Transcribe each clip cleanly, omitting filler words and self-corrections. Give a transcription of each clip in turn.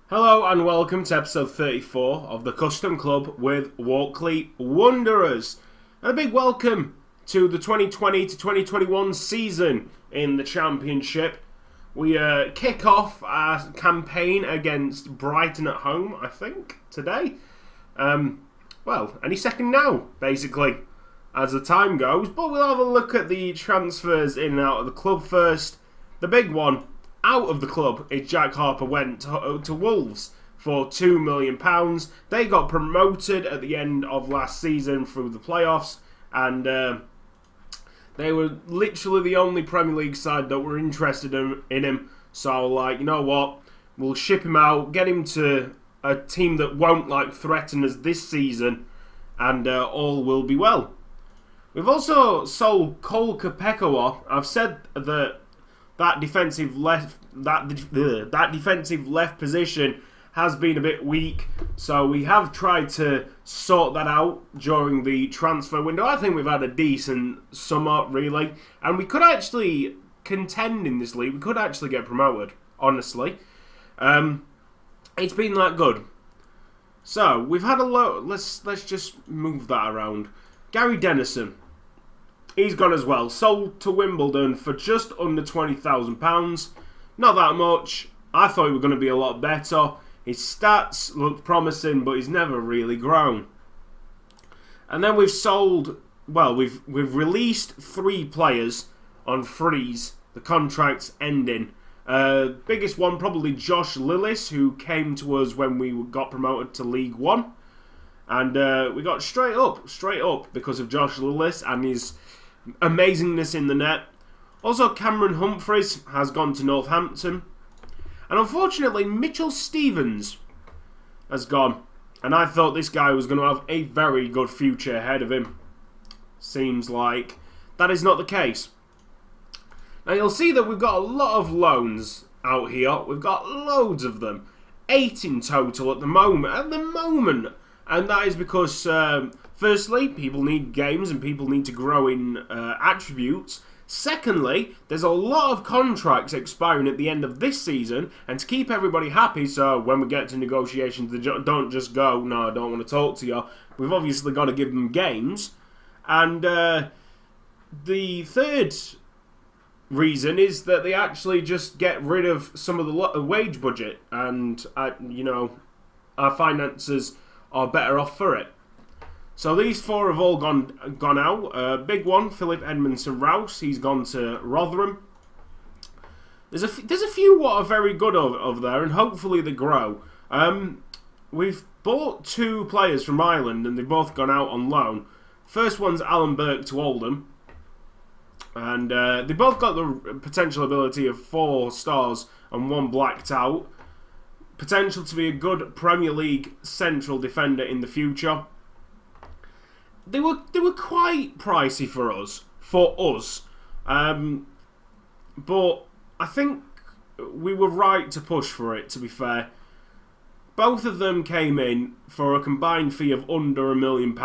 Hello and welcome to episode 34 of the Custom Club with Walkley Wanderers. And a big welcome to the 2020 to 2021 season in the Championship. We kick off our campaign against Brighton at home, I think, today. Any second now, basically, as the time goes. But we'll have a look at the transfers in and out of the club first. The big one out of the club is Jack Harper went to Wolves for £2 million. They got promoted at the end of last season through the playoffs, and they were literally the only Premier League side that were interested in him. So, you know what? We'll ship him out, get him to a team that won't threaten us this season, and all will be well. We've also sold Cole Kapekawa. I've said that defensive left position has been a bit weak, so we have tried to sort that out during the transfer window. I think we've had a decent summer, really, and we could actually contend in this league. We could actually get promoted, honestly. It's been that good. So we've had a lot. Let's just move that around. Gary Dennison. He's gone as well. Sold to Wimbledon for just under £20,000. Not that much. I thought he was going to be a lot better. His stats looked promising, but he's never really grown. And then we've released 3 players on freeze. The contract's ending. Biggest one probably Josh Lillis, who came to us when we got promoted to League One. And we got straight up because of Josh Lillis and his amazingness in the net. Also, Cameron Humphreys has gone to Northampton. And unfortunately, Mitchell Stevens has gone. And I thought this guy was going to have a very good future ahead of him. Seems like that is not the case. Now, you'll see that we've got a lot of loans out here. We've got loads of them. 8 in total at the moment. And that is because, firstly, people need games and people need to grow in attributes. Secondly, there's a lot of contracts expiring at the end of this season, and to keep everybody happy, so when we get to negotiations, they don't just go, no, I don't want to talk to you. We've obviously got to give them games. And the third reason is that they actually just get rid of some of the wage budget, and, our finances are better off for it. So these 4 have all gone out. Big one, Philip Edmondson-Rouse. He's gone to Rotherham. There's a few what are very good over there, and hopefully they grow. We've bought 2 players from Ireland, and they've both gone out on loan. First one's Alan Burke to Oldham. And they both got the potential ability of 4 stars and 1 blacked out. Potential to be a good Premier League central defender in the future. They were quite pricey for us. But I think we were right to push for it, to be fair. Both of them came in for a combined fee of under £1 million.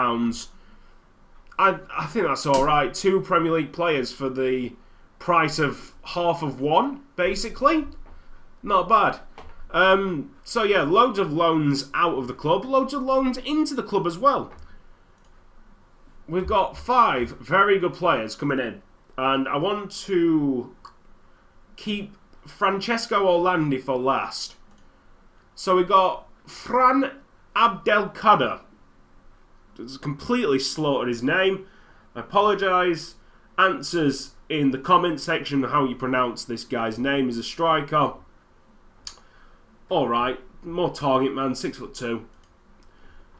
I think that's alright. 2 Premier League players for the price of half of one, basically. Not bad. So yeah, loads of loans out of the club, loads of loans into the club as well. We've got 5 very good players coming in, and I want to keep Francesco Orlandi for last. So we got Fran Abdelkader. Just completely slaughtered his name. I apologise. Answers in the comment section how you pronounce this guy's name. He's a striker. Alright, more target man, 6'2".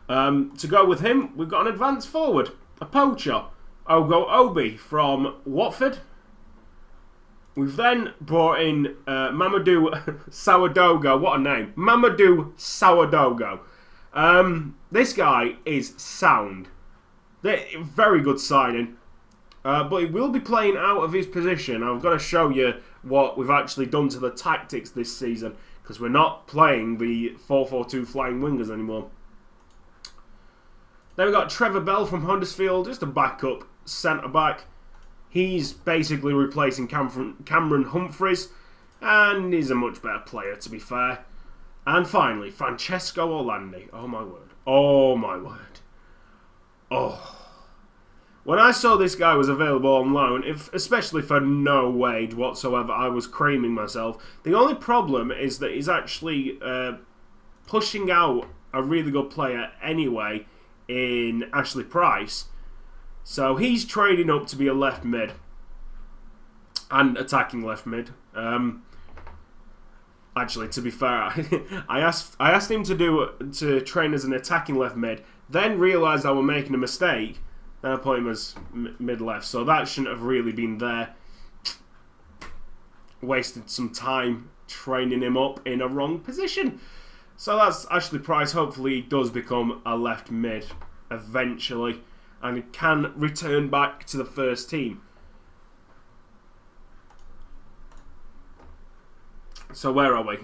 To go with him, we've got an advanced forward, a poacher, Ogo Obi from Watford. We've then brought in Mamadou Sawadogo. What a name. Mamadou Sawadogo. This guy is sound. Very good signing. But he will be playing out of his position. I've got to show you what we've actually done to the tactics this season, because we're not playing the 4-4-2 flying wingers anymore. Then we've got Trevor Bell from Huddersfield, just a backup centre-back. He's basically replacing Cameron Humphreys, and he's a much better player, to be fair. And finally, Francesco Orlandi. Oh my word. Oh my word. Oh. When I saw this guy was available on loan, especially for no wage whatsoever, I was creaming myself. The only problem is that he's actually pushing out a really good player anyway in Ashley Price. So he's trading up to be a left mid and attacking left mid. Actually, to be fair, I asked him to train as an attacking left mid, then realised I was making a mistake. Then I put him as mid left, so that shouldn't have really been there. Wasted some time training him up in a wrong position. So that's Ashley Price. Hopefully he does become a left mid eventually, and he can return back to the first team. So where are we?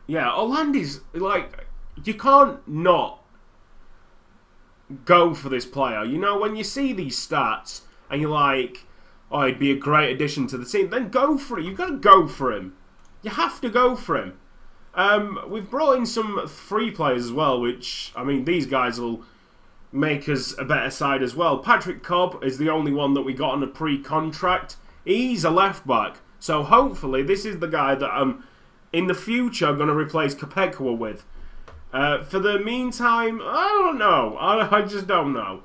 Yeah, Orlandi's, like, you can't not go for this player. You know, when you see these stats and you're like, oh, he'd be a great addition to the team, then go for it. You've got to go for him. You have to go for him. We've brought in some free players as well, which, I mean, these guys will make us a better side as well. Patrick Cobb is the only one that we got on a pre-contract. He's a left back. So hopefully this is the guy that I'm, in the future, going to replace Kopekwa with. For the meantime, I don't know. I just don't know.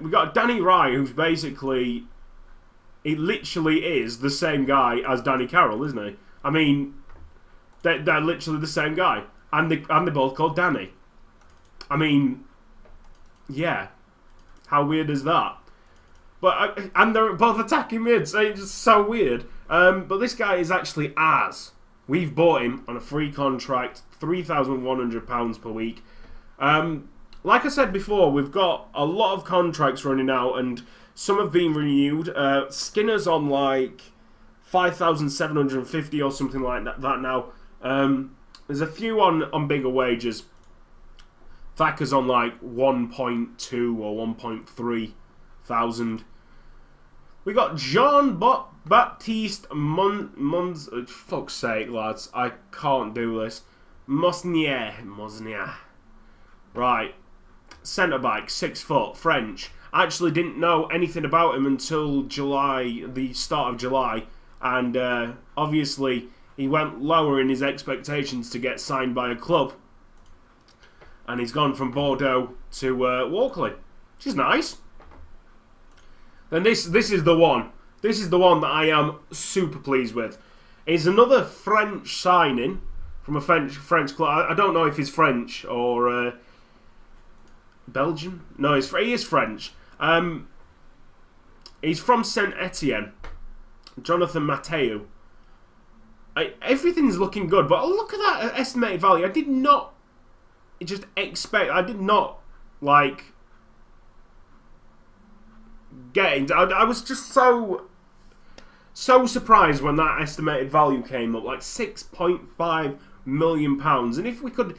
We got Danny Rye, who's basically, he literally is the same guy as Danny Carroll, isn't he? I mean, they're literally the same guy, and they're both called Danny. I mean, yeah, how weird is that? But and they're both attacking mids. It's just so weird. But this guy is actually ours. We've bought him on a free contract, £3,100 per week. Like I said before, we've got a lot of contracts running out, and some have been renewed. Skinner's on like 5,750 or something like that now. There's a few on bigger wages. Thacker's on like 1.2 or 1.3 thousand. We got John Baptiste Mons. Fuck's sake, lads. I can't do this. Mosnier. Right. Centre back, 6 foot, French. I actually didn't know anything about him until July, the start of July. And obviously, he went lower in his expectations to get signed by a club. And he's gone from Bordeaux to Walkley, which is nice. Then this is the one. This is the one that I am super pleased with. It's another French signing from a French club. I don't know if he's French or Belgian. No, he is French. He's from Saint Etienne. Jonathan Mateu. Everything's looking good, but look at that estimated value. I did not just expect. I did not like. I was just so surprised when that estimated value came up, like £6.5 million. And if we could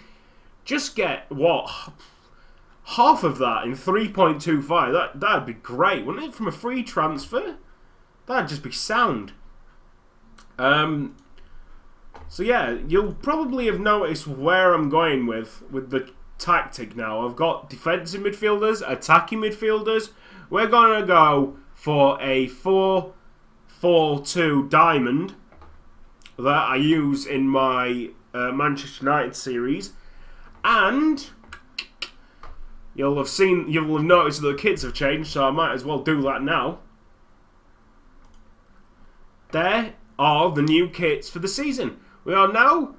just get half of that in 3.25, that'd be great, wouldn't it? From a free transfer, that'd just be sound. So yeah, you'll probably have noticed where I'm going with the tactic now. I've got defensive midfielders, attacking midfielders. We're going to go for a 4-4-2 diamond that I use in my Manchester United series. And you'll have noticed that the kits have changed, so I might as well do that now. There are the new kits for the season. We are now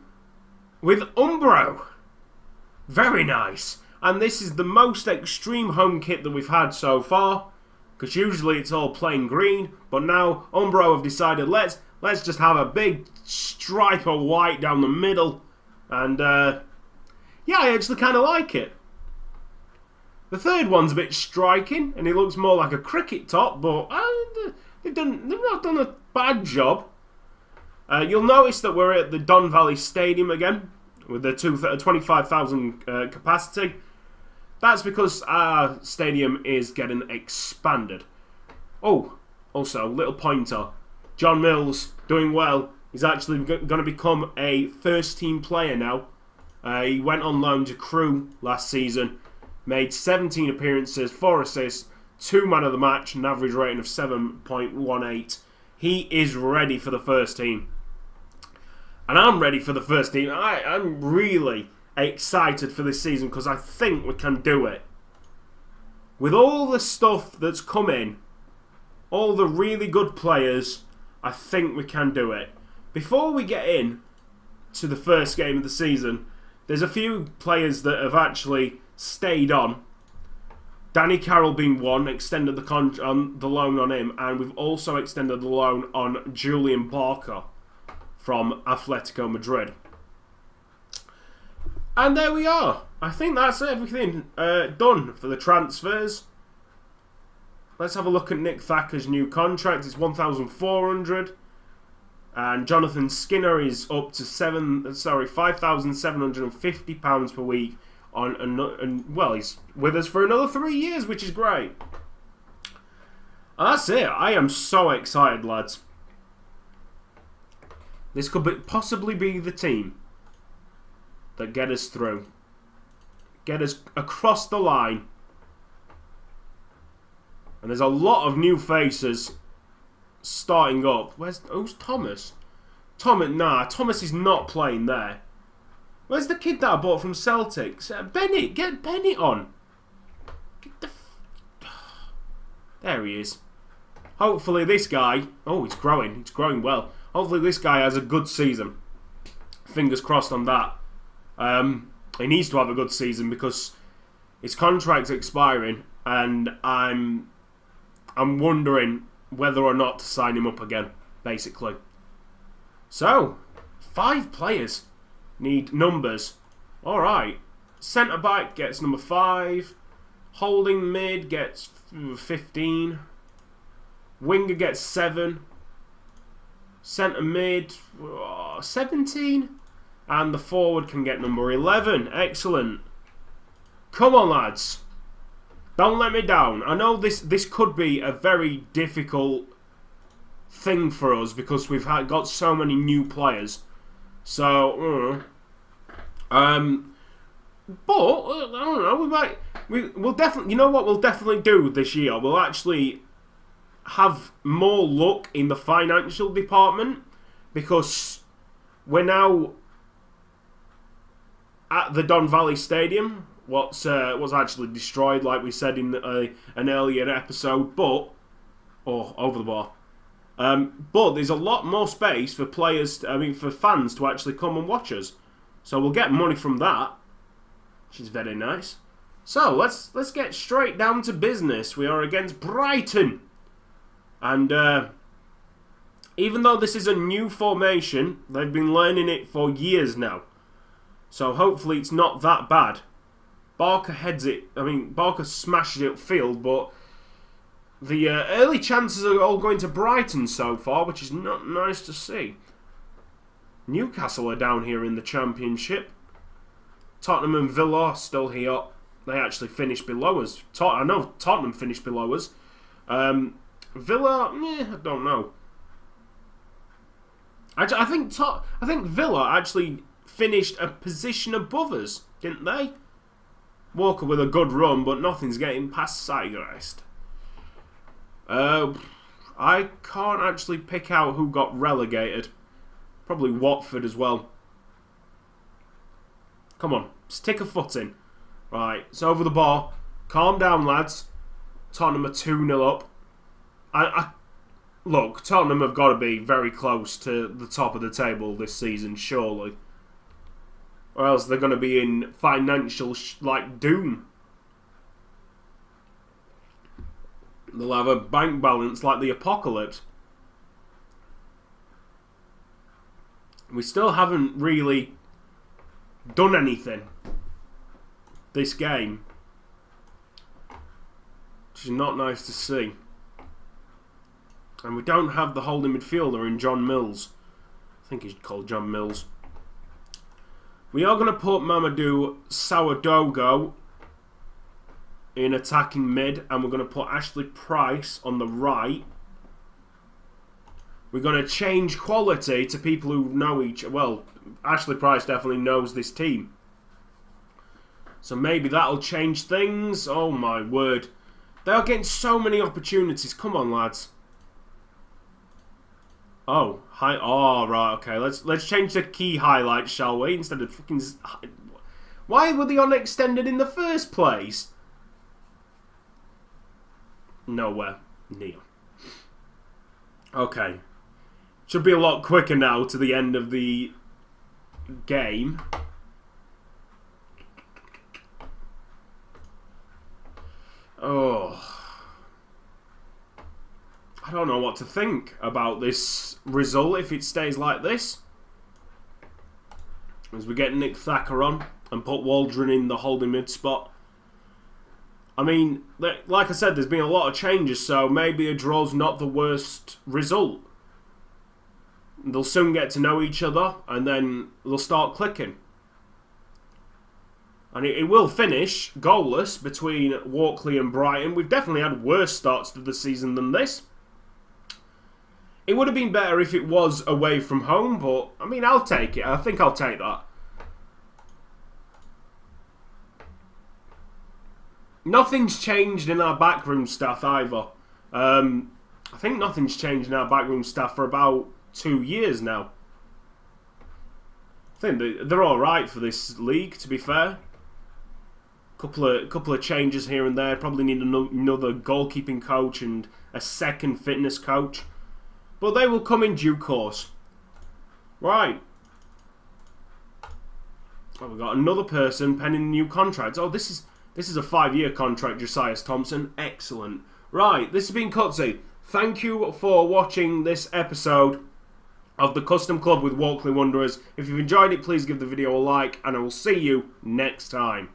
with Umbro. Very nice. And this is the most extreme home kit that we've had so far, because usually it's all plain green, but now Umbro have decided let's just have a big stripe of white down the middle, and yeah, I actually kind of like it. The third one's a bit striking, and it looks more like a cricket top, but they've not done a bad job. You'll notice that we're at the Don Valley Stadium again, with the 25,000 capacity. That's because our stadium is getting expanded. Oh, also, little pointer. John Mills, doing well. He's actually going to become a first-team player now He went on loan to Crewe last season, made 17 appearances, 4 assists, 2 man of the match, an average rating of 7.18. He is ready for the first team. And I'm ready for the first team. I'm really excited for this season because I think we can do it. With all the stuff that's come in, all the really good players, I think we can do it. Before we get in to the first game of the season, there's a few players that have actually stayed on. Danny Carroll being one, extended the loan on him, and we've also extended the loan on Julian Barker from Atletico Madrid. And there we are. I think that's everything done for the transfers. Let's have a look at Nick Thacker's new contract. It's 1,400, and Jonathan Skinner is up to £5,750 per week. Well, he's with us for another 3 years, which is great. And that's it. I am so excited, lads. This could possibly be the team that get us through. Get us across the line. And there's a lot of new faces starting up. Who's Thomas? Thomas is not playing there. Where's the kid that I bought from Celtics? Bennett, get Bennett on. There he is. Hopefully this guy... Oh, he's growing. He's growing well. Hopefully this guy has a good season. Fingers crossed on that. He needs to have a good season because his contract's expiring, and I'm wondering whether or not to sign him up again, basically. So, 5 players need numbers. Alright. Centre back gets number 5. Holding mid gets 15. Winger gets 7. Centre mid 17. And the forward can get number 11. Excellent. Come on, lads. Don't let me down. I know this could be a very difficult thing for us because we've got so many new players. So, but I don't know. We'll definitely. You know what we'll definitely do this year? We'll actually have more luck in the financial department because we're now at the Don Valley Stadium. Was actually destroyed, like we said in an earlier episode, over the bar. But there's a lot more space for for fans to actually come and watch us. So we'll get money from that, which is very nice. So let's get straight down to business. We are against Brighton, and even though this is a new formation, they've been learning it for years now. So hopefully it's not that bad. Barker heads it. Barker smashes it upfield, but the early chances are all going to Brighton so far, which is not nice to see. Newcastle are down here in the Championship. Tottenham and Villa are still here. They actually finished below us. I know Tottenham finished below us. Villa, I don't know. I think Villa actually finished a position above us, didn't they? Walker with a good run, but nothing's getting past Sigerist. I can't actually pick out who got relegated. Probably Watford as well. Come on, stick a foot in. Right, it's over the bar. Calm down, lads. Tottenham are 2-0 up. Look, Tottenham have got to be very close to the top of the table this season, surely. Or else they're going to be in financial, doom. They'll have a bank balance like the apocalypse. We still haven't really done anything this game, which is not nice to see. And we don't have the holding midfielder in John Mills. I think he's called John Mills. We are going to put Mamadou Sourdough in attacking mid, and we're going to put Ashley Price on the right. We're going to change quality to people who know Ashley Price definitely knows this team. So maybe that'll change things. Oh my word. They are getting so many opportunities. Come on, lads. Oh, hi. Oh, right. Okay. Let's change the key highlights, shall we? Instead of fucking. Why were they unextended in the first place? Nowhere near. Okay. Should be a lot quicker now to the end of the game. Oh. I don't know what to think about this result if it stays like this. As we get Nick Thacker on and put Waldron in the holding mid spot. I mean, like I said, there's been a lot of changes, so maybe a draw's not the worst result. They'll soon get to know each other, and then they'll start clicking. And it will finish goalless between Walkley and Brighton. We've definitely had worse starts to the season than this. It would have been better if it was away from home, but, I mean, I'll take it. I think I'll take that. Nothing's changed in our backroom staff either. I think nothing's changed in our backroom staff for about 2 years now. I think they're alright for this league, to be fair. Couple of changes here and there. Probably need another goalkeeping coach and a second fitness coach. But they will come in due course. Right. Oh, we've got another person penning a new contract. Oh, this is a 5-year contract, Josiah Thompson. Excellent. Right, this has been Cutsy. Thank you for watching this episode of the Custom Club with Walkley Wanderers. If you've enjoyed it, please give the video a like, and I will see you next time.